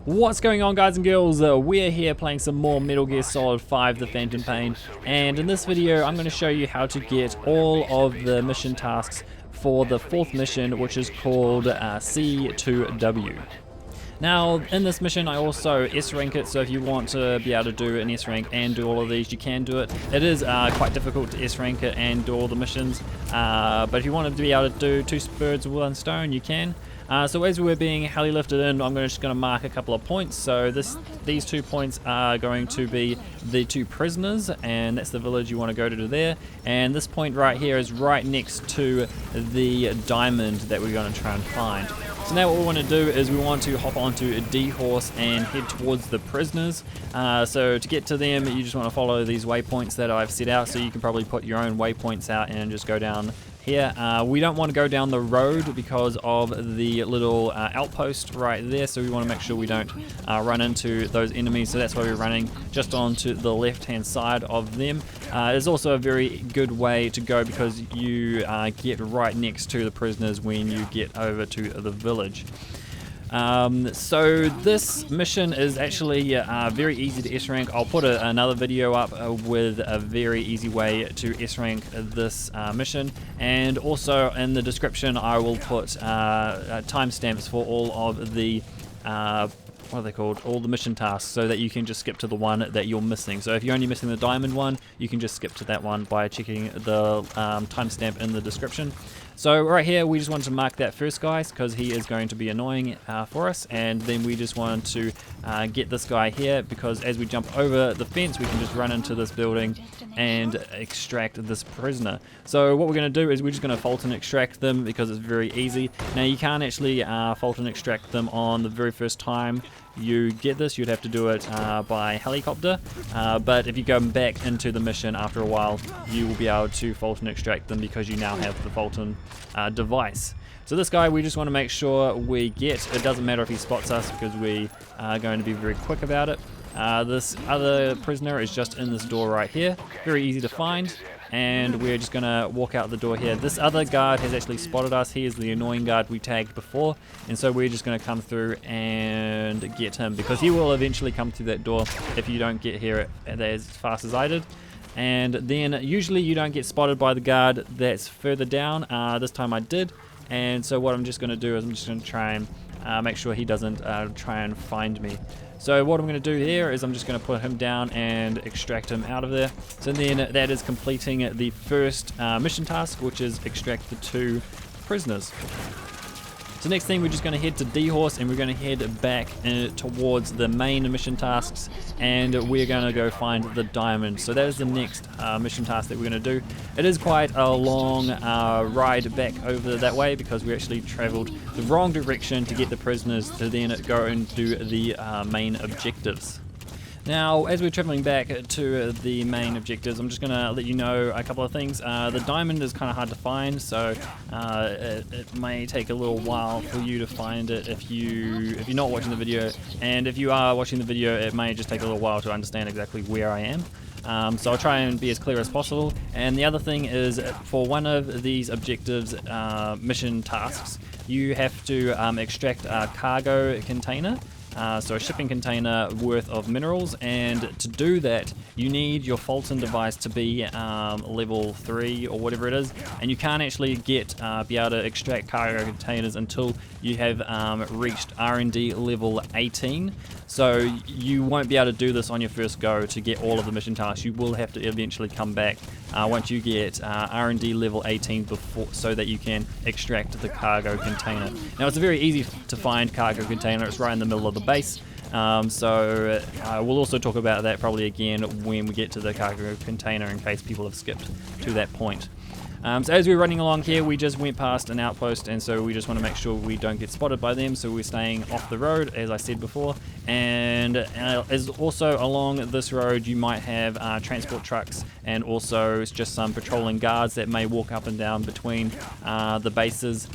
What's going on, guys and girls? We're here playing some more Metal Gear Solid 5 The Phantom Pain, and in this video I'm going to show you how to get all of the mission tasks for the fourth mission, which is called C2W. Now, in this mission I also S-rank it, so if you want to be able to do an S-rank and do all of these, you can do it. It is quite difficult to S-rank it and do all the missions, but if you want to be able to do two birds with one stone, you can. So as we're being heli lifted in, I'm just going to mark a couple of points. So these 2 points are going to be the two prisoners, and that's the village you want to go to there. And this point right here is right next to the diamond that we're going to try and find. So now what we want to do is we want to hop onto a D-horse and head towards the prisoners. So to get to them, you just want to follow these waypoints that I've set out. So you can probably put your own waypoints out and just go down here. We don't want to go down the road because of the little outpost right there, so we want to make sure we don't run into those enemies, so that's why we're running just onto the left hand side of them. It's also a very good way to go because you get right next to the prisoners when you get over to the village. So this mission is actually very easy to S-rank. I'll put another video up with a very easy way to S-rank this mission, and also in the description I will put timestamps for all of the what are they called? All the mission tasks, so that you can just skip to the one that you're missing. So if you're only missing the diamond one, you can just skip to that one by checking the timestamp in the description. So right here, we just want to mark that first guy because he is going to be annoying for us, and then we just want to get this guy here because as we jump over the fence, we can just run into this building and extract this prisoner. So what we're going to do is we're just going to Fulton extract them because it's very easy. Now you can't actually Fulton extract them on the very first time you get this. You'd have to do it by helicopter, but if you go back into the mission after a while, you will be able to Fulton extract them because you now have the Fulton device. So this guy we just want to make sure we get. It doesn't matter if he spots us because we are going to be very quick about it. This other prisoner is just in this door right here, very easy to find, and we're just going to walk out the door here. This other guard has actually spotted us. He is the annoying guard we tagged before, and so we're just going to come through and get him because he will eventually come through that door if you don't get here as fast as I did. And then usually you don't get spotted by the guard that's further down. This time I did, and so what I'm just going to do is I'm just going to try and make sure he doesn't try and find me. So what I'm going to do here is I'm just going to put him down and extract him out of there. So then that is completing the first mission task, which is extract the two prisoners. So next thing, we're just going to head to D-horse and we're going to head back towards the main mission tasks, and we're going to go find the diamond. So that is the next mission task that we're going to do. It is quite a long ride back over that way because we actually traveled the wrong direction to get the prisoners to then go and do the main objectives. Now, as we're traveling back to the main objectives, I'm just going to let you know a couple of things. The diamond is kind of hard to find, so it may take a little while for you to find it if you're not watching the video, and if you are watching the video, it may just take a little while to understand exactly where I am. So I'll try and be as clear as possible. And the other thing is, for one of these objectives mission tasks, you have to extract a cargo container. So a shipping container worth of minerals, and to do that you need your Fulton device to be level 3 or whatever it is, and you can't actually be able to extract cargo containers until you have reached R&D level 18. So you won't be able to do this on your first go to get all of the mission tasks. You will have to eventually come back once you get R&D level 18 so that you can extract the cargo container. Now it's a very easy to find cargo container. It's right in the middle of the base. So we'll also talk about that probably again when we get to the cargo container in case people have skipped to that point. So as we're running along here, we just went past an outpost, and so we just want to make sure we don't get spotted by them, so we're staying off the road as I said before. And as also along this road you might have transport trucks, and also just some patrolling guards that may walk up and down between the bases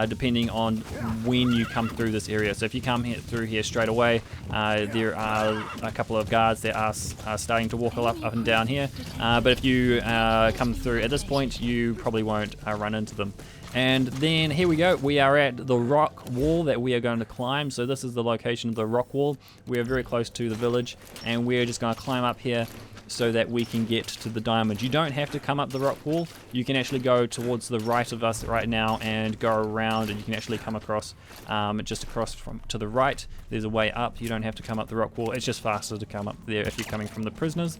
depending on when you come through this area. So if you come through here straight away, there are a couple of guards that are starting to walk up and down here, but if you come through at this point, you probably won't run into them. And then here we go, we are at the rock wall that we are going to climb. So this is the location of the rock wall. We are very close to the village, and we're just going to climb up here so that we can get to the diamond. You don't have to come up the rock wall. You can actually go towards the right of us right now and go around, and you can actually come across, just across from to the right. There's a way up. You don't have to come up the rock wall. It's just faster to come up there if you're coming from the prisoners.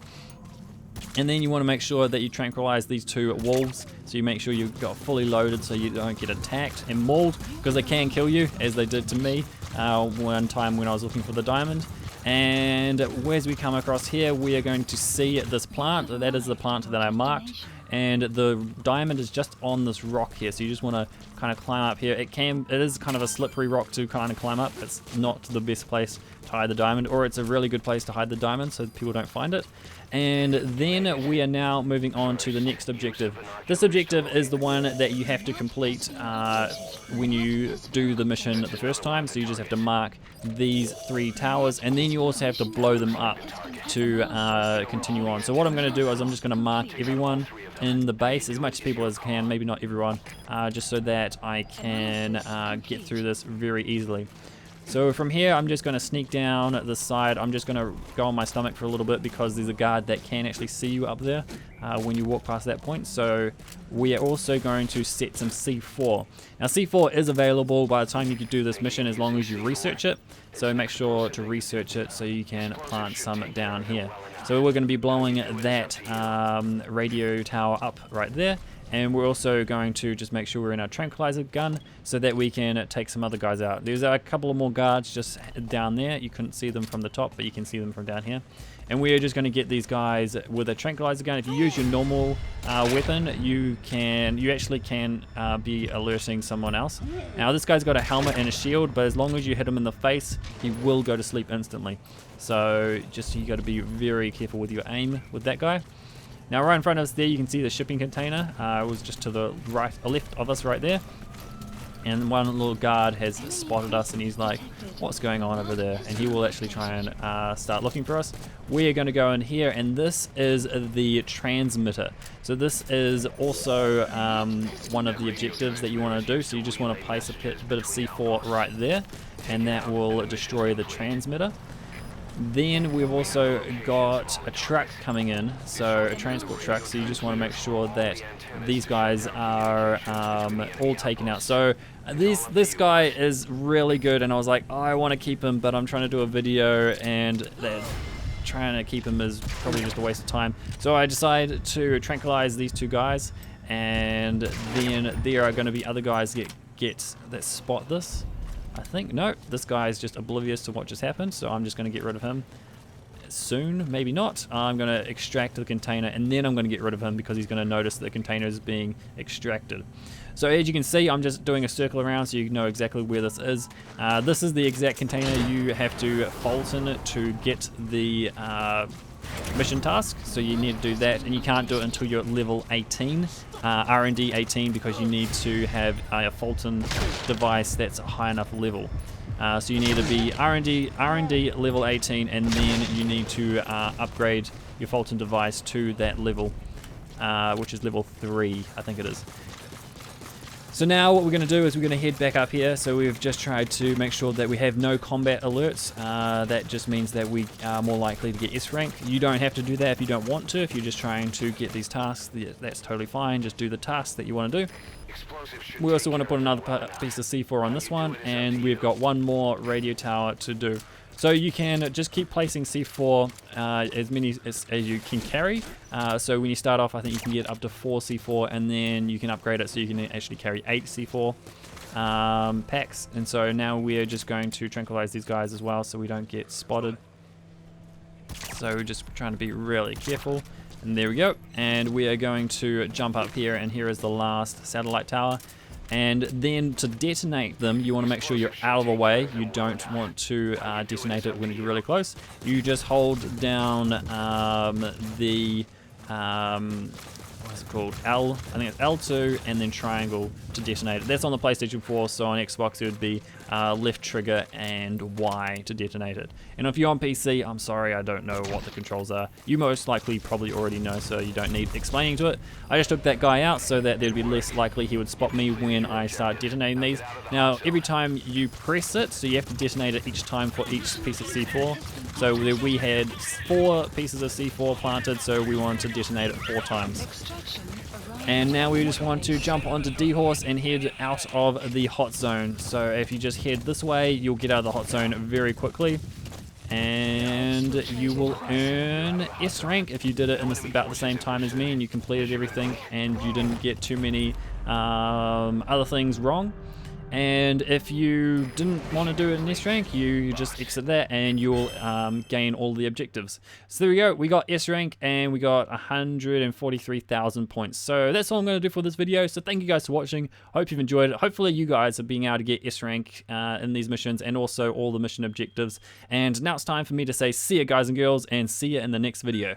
And then you want to make sure that you tranquilize these two wolves, so you make sure you've got fully loaded so you don't get attacked and mauled, because they can kill you, as they did to me one time when I was looking for the diamond. And as we come across here, we are going to see this plant. That is the plant that I marked, and the diamond is just on this rock here, so you just want to kind of climb up here. It is kind of a slippery rock to kind of climb up. It's not the best place to hide the diamond, or it's a really good place to hide the diamond so people don't find it. And then we are now moving on to the next objective. This objective is the one that you have to complete when you do the mission the first time. So you just have to mark these 3 towers, and then you also have to blow them up to continue on. So what I'm going to do is I'm just going to mark everyone in the base, as much people as I can, maybe not everyone, just so that I can get through this very easily. So from here, I'm just going to sneak down the side. I'm just going to go on my stomach for a little bit, because there's a guard that can actually see you up there when you walk past that point. So we are also going to set some C4. Now C4 is available by the time you do this mission, as long as you research it. So make sure to research it so you can plant some down here. So we're going to be blowing that radio tower up right there. And we're also going to just make sure we're in our tranquilizer gun so that we can take some other guys out. There's a couple of more guards just down there. You couldn't see them from the top, but you can see them from down here. And we're just going to get these guys with a tranquilizer gun. If you use your normal weapon, you actually can be alerting someone else. Now this guy's got a helmet and a shield, but as long as you hit him in the face, he will go to sleep instantly. So you got to be very careful with your aim with that guy. Now right in front of us there, you can see the shipping container. It was just to the left of us right there. And one little guard has spotted us, and he's like, what's going on over there? And he will actually try and start looking for us. We are going to go in here, and this is the transmitter. So this is also one of the objectives that you want to do. So you just want to place a bit of C4 right there, and that will destroy the transmitter. Then we've also got a truck coming in, so a transport truck, so you just want to make sure that these guys are all taken out. So this guy is really good, and I was like, oh, I want to keep him, but I'm trying to do a video, and trying to keep him is probably just a waste of time. So I decided to tranquilize these 2 guys, and then there are going to be other guys that spot this. I think, no, this guy is just oblivious to what just happened, so I'm just going to get rid of him soon, maybe not. I'm going to extract the container, and then I'm going to get rid of him, because he's going to notice that the container is being extracted. So as you can see, I'm just doing a circle around so you know exactly where this is. This is the exact container you have to Fulton to get the mission task, so you need to do that, and you can't do it until you're at level 18, R&D 18, because you need to have a Fulton device that's a high enough level. So you need to be R&D level 18, and then you need to upgrade your Fulton device to that level, which is level 3, I think it is. So now what we're going to do is we're going to head back up here. So we've just tried to make sure that we have no combat alerts. That just means that we are more likely to get S rank. You don't have to do that if you don't want to. If you're just trying to get these tasks, that's totally fine. Just do the tasks that you want to do. We also want to put another piece of C4 on this one, and we've got one more radio tower to do. So you can just keep placing C4 as many as you can carry. So when you start off, I think you can get up to 4 C4, and then you can upgrade it so you can actually carry 8 C4 packs. And so now we're just going to tranquilize these guys as well so we don't get spotted. So we're just trying to be really careful. And there we go. And we are going to jump up here, and here is the last satellite tower. And then to detonate them, you want to make sure you're out of the way. You don't want to detonate it when you're really close. You just hold down the what's it called? I think it's L2, and then triangle to detonate it. That's on the PlayStation 4, so on Xbox it would be left trigger and Y to detonate it. And if you're on PC, I'm sorry, I don't know what the controls are. You most likely probably already know, so you don't need explaining to it. I just took that guy out so that there'd be less likely he would spot me when I start detonating these. Now, every time you press it, so you have to detonate it each time for each piece of C4. So we had 4 pieces of C4 planted, so we wanted to detonate it 4 times. And now we just want to jump onto D-Horse and head out of the hot zone. So if you just head this way, you'll get out of the hot zone very quickly. And you will earn S rank if you did it in about the same time as me and you completed everything and you didn't get too many other things wrong. And if you didn't want to do it in S rank, you just exit that and you'll gain all the objectives. So there we go, we got S rank and we got 143,000 points. So that's all I'm going to do for this video. So thank you guys for watching. Hope you've enjoyed it. Hopefully you guys are being able to get S rank in these missions and also all the mission objectives. And now it's time for me to say see ya guys and girls, and see ya in the next video.